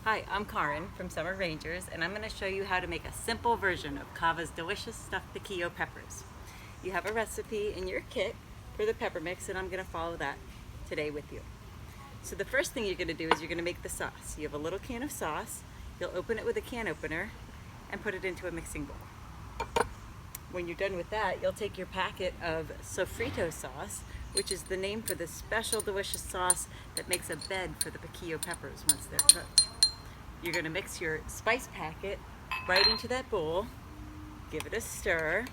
Hi, I'm Kaarin from Summer Rangers, and I'm going to show you how to make a simple version of Cava's delicious stuffed piquillo peppers. You have a recipe in your kit for the pepper mix, and I'm going to follow that today with you. So the first thing you're going to do is you're going to make the sauce. You have a little can of sauce. You'll open it with a can opener and put it into a mixing bowl. When you're done with that, you'll take your packet of sofrito sauce, which is the name for this special delicious sauce that makes a bed for the piquillo peppers once they're cooked. You're going to mix your spice packet right into that bowl, give it a stir,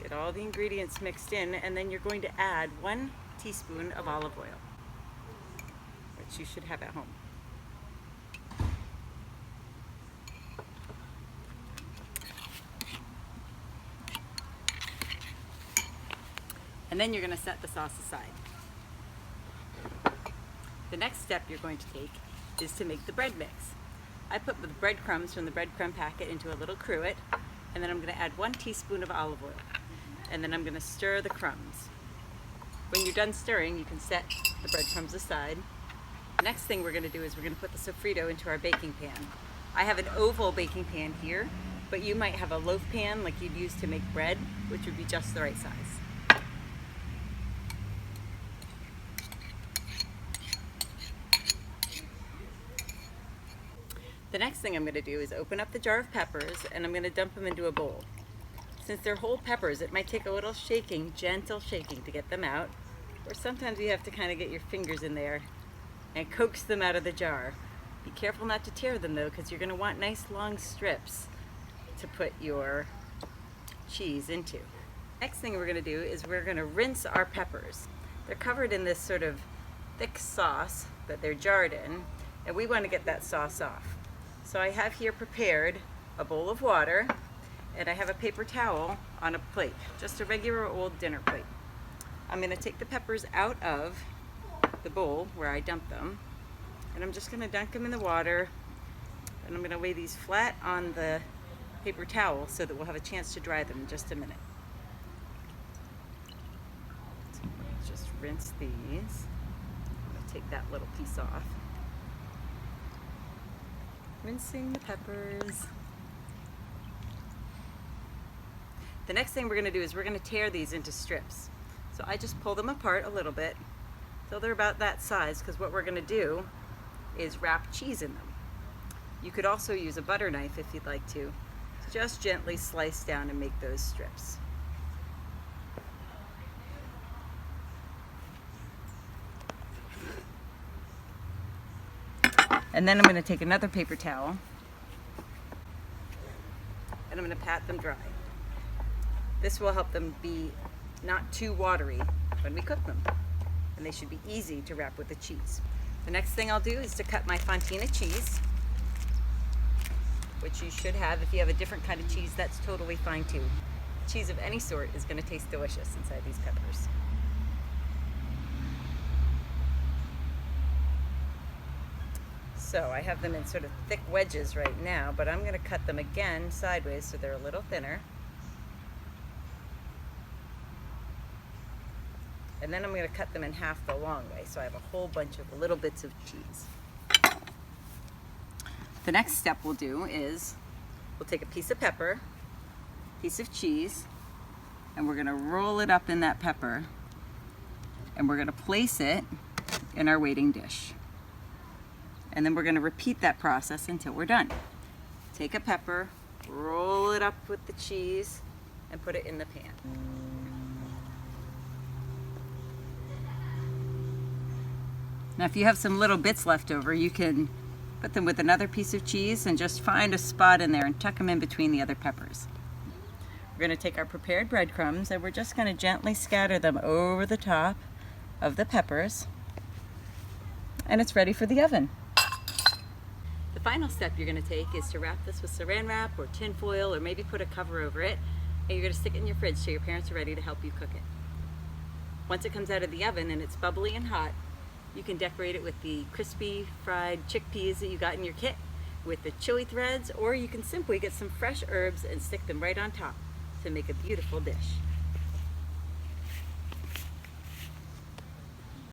get all the ingredients mixed in, and then you're going to add 1 teaspoon of olive oil, which you should have at home. And then you're going to set the sauce aside. The next step you're going to take is to make the bread mix. I put the breadcrumbs from the breadcrumb packet into a little cruet, and then I'm going to add 1 teaspoon of olive oil, and then I'm going to stir the crumbs. When you're done stirring, you can set the breadcrumbs aside. The next thing we're going to do is we're going to put the sofrito into our baking pan. I have an oval baking pan here, but you might have a loaf pan like you'd use to make bread, which would be just the right size. The next thing I'm going to do is open up the jar of peppers, and I'm going to dump them into a bowl. Since they're whole peppers, it might take a little shaking, gentle shaking, to get them out, or sometimes you have to kind of get your fingers in there and coax them out of the jar. Be careful not to tear them though, because you're going to want nice long strips to put your cheese into. Next thing we're going to do is we're going to rinse our peppers. They're covered in this sort of thick sauce that they're jarred in, and we want to get that sauce off. So I have here prepared a bowl of water, and I have a paper towel on a plate, just a regular old dinner plate. I'm going to take the peppers out of the bowl where I dumped them, and I'm just going to dunk them in the water, and I'm going to lay these flat on the paper towel so that we'll have a chance to dry them in just a minute. So let's just rinse these. I'm going to take that little piece off. Rinsing the peppers. The next thing we're going to do is we're going to tear these into strips. So I just pull them apart a little bit till they're about that size, because what we're going to do is wrap cheese in them. You could also use a butter knife if you'd like to just gently slice down and make those strips. And then I'm going to take another paper towel and I'm going to pat them dry. This will help them be not too watery when we cook them, and they should be easy to wrap with the cheese. The next thing I'll do is to cut my fontina cheese, which you should have. If you have a different kind of cheese, that's totally fine too. Cheese of any sort is going to taste delicious inside these peppers. So I have them in sort of thick wedges right now, but I'm going to cut them again sideways so they're a little thinner. And then I'm going to cut them in half the long way, so I have a whole bunch of little bits of cheese. The next step we'll do is we'll take a piece of pepper, piece of cheese, and we're going to roll it up in that pepper, and we're going to place it in our waiting dish. And then we're going to repeat that process until we're done. Take a pepper, roll it up with the cheese, and put it in the pan. Now if you have some little bits left over, you can put them with another piece of cheese and just find a spot in there and tuck them in between the other peppers. We're going to take our prepared breadcrumbs and we're just going to gently scatter them over the top of the peppers, and it's ready for the oven. The final step you're going to take is to wrap this with saran wrap or tin foil, or maybe put a cover over it, and you're going to stick it in your fridge so your parents are ready to help you cook it. Once it comes out of the oven and it's bubbly and hot, you can decorate it with the crispy fried chickpeas that you got in your kit, with the chili threads, or you can simply get some fresh herbs and stick them right on top to make a beautiful dish.